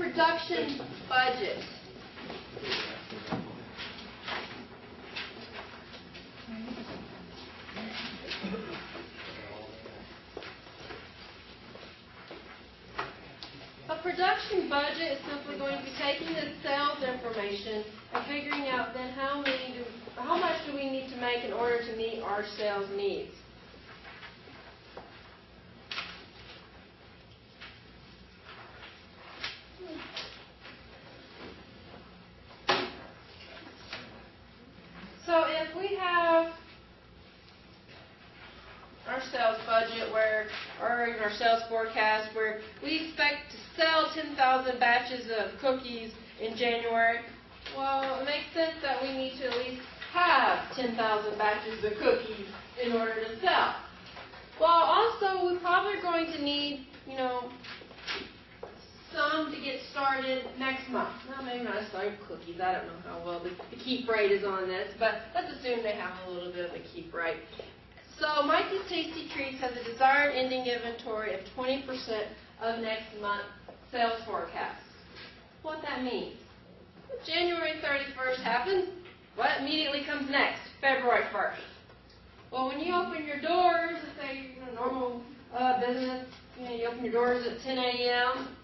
Production budget. A production budget is simply going to be taking the sales information and figuring out then how much do we need to make in order to meet our sales needs. So if we have our sales budget or in our sales forecast where we expect to sell 10,000 batches of cookies in January, well, it makes sense that we need to at least have 10,000 batches of cookies in order to sell. Well, also, we're probably going to need, some to get started next month. Well, maybe not necessarily cookies. I don't know how well the keep rate is on this, but let's assume they have a little bit of a keep rate. So Mikey's Tasty Treats has a desired ending inventory of 20% of next month's sales forecast. What that means? January 31st happens. What immediately comes next? February 1st. Well, when you open your doors, let's say normal business, you open your doors at 10 a.m.,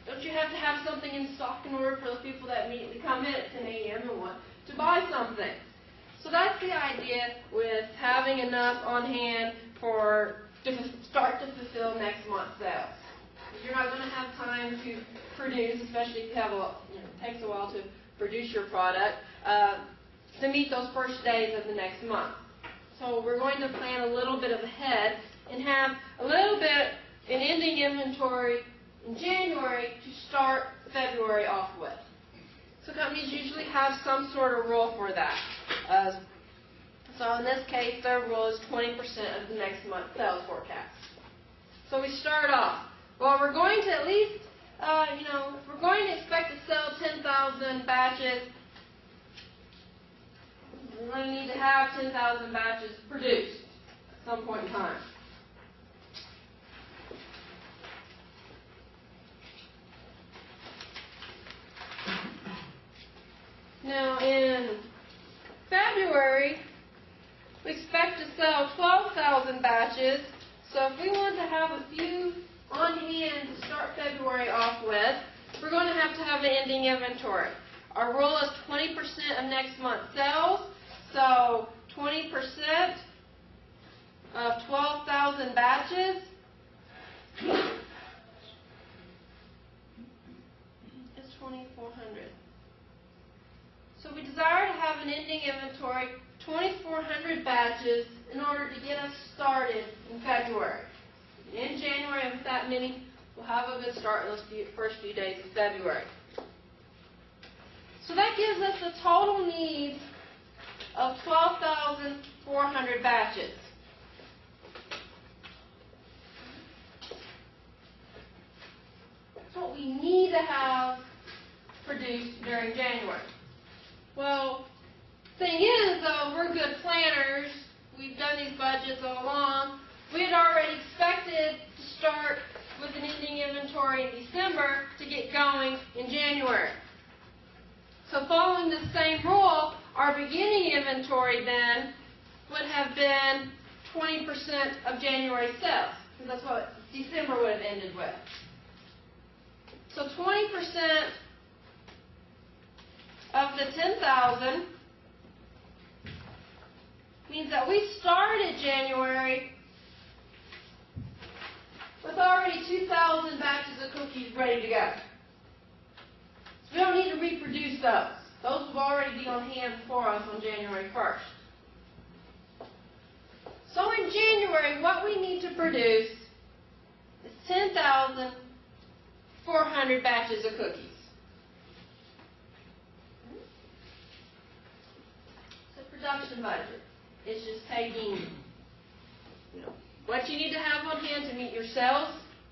don't you have to have something in stock in order for the people that immediately come in at 10 a.m. and want to buy something? So that's the idea with having enough on hand to start to fulfill next month's sales. You're not going to have time to produce, especially if you have it takes a while to produce your product, to meet those first days of the next month. So we're going to plan a little bit ahead and have a little bit in ending inventory in January to start February off with. So companies usually have some sort of rule for that. So in this case, their rule is 20% of the next month's sales forecast. So we start off. Well, we're going to at least, if we're going to expect to sell 10,000 batches, we're going to need to have 10,000 batches produced at some point in time. Now, in February, we expect to sell 12,000 batches. So if we want to have a few on hand to start February off with, we're going to have an ending inventory. Our rule is 20% of next month's sales. So 20% of 12,000 batches is 2,400. So we desire to have an ending inventory, 2,400 batches, in order to get us started in February. In January, with that many, we'll have a good start in those first few days of February. So that gives us a total need of 12,400 batches. That's what we need to have produced during January. Well, thing is, though, we're good planners. We've done these budgets all along. We had already expected to start with an ending inventory in December to get going in January. So following the same rule, our beginning inventory then would have been 20% of January sales, because that's what December would have ended with. So 20% of the 10,000 means that we started January with already 2,000 batches of cookies ready to go. So we don't need to reproduce those. Those will already be on hand for us on January 1st. So in January, what we need to produce is 10,400 batches of cookies. Production budget. It's just taking what you need to have on hand to meet your sales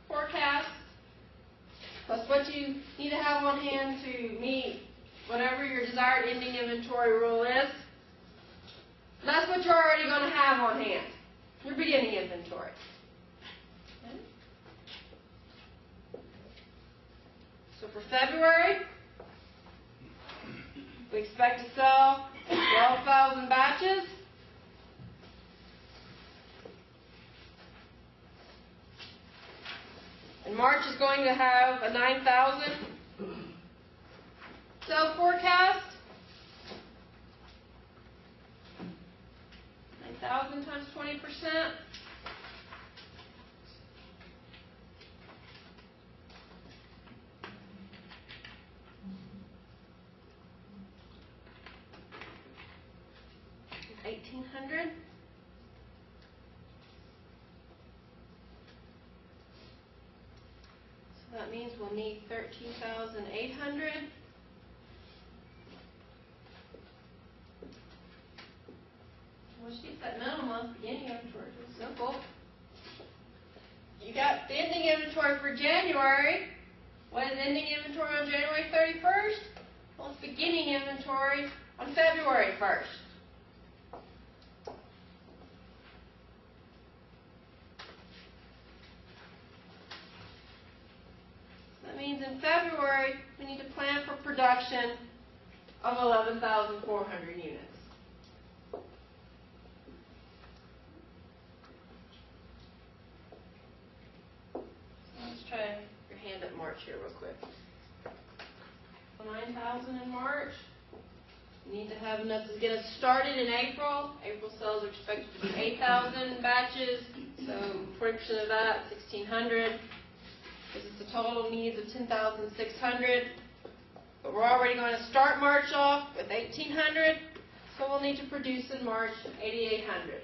forecast, plus what you need to have on hand to meet whatever your desired ending inventory rule is. That's what you're already going to have on hand, your beginning inventory. Okay. for February, we expect to sell 12,000 batches. And March is going to have a 9,000 sale forecast. 9,000 times 20%. $1,800. So that means we'll need 13,800. We'll just get that middle month beginning inventory. It's simple. You got the ending inventory for January. What is ending inventory on January 31st? Well, it's beginning inventory on February 1st. That means in February, we need to plan for production of 11,400 units. Let's try your hand at March here real quick. 9,000 in March. You need to have enough to get us started in April. April sales are expected to be 8,000 batches, so 40% of that, 1,600. This is the total needs of 10,600. But we're already going to start March off with 1,800, so we'll need to produce in March 8,800.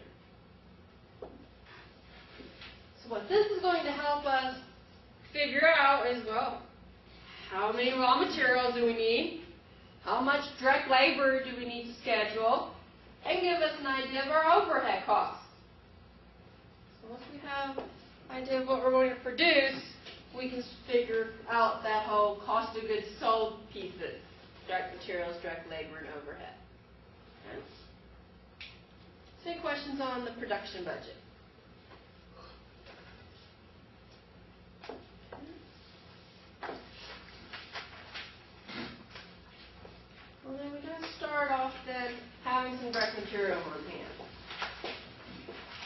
So what this is going to help us figure out is, well, how many raw materials do we need? How much direct labor do we need to schedule? And give us an idea of our overhead costs. So once we have an idea of what we're going to produce, we can figure out that whole cost of goods sold pieces. Direct materials, direct labor, and overhead. Okay? So any questions on the production budget?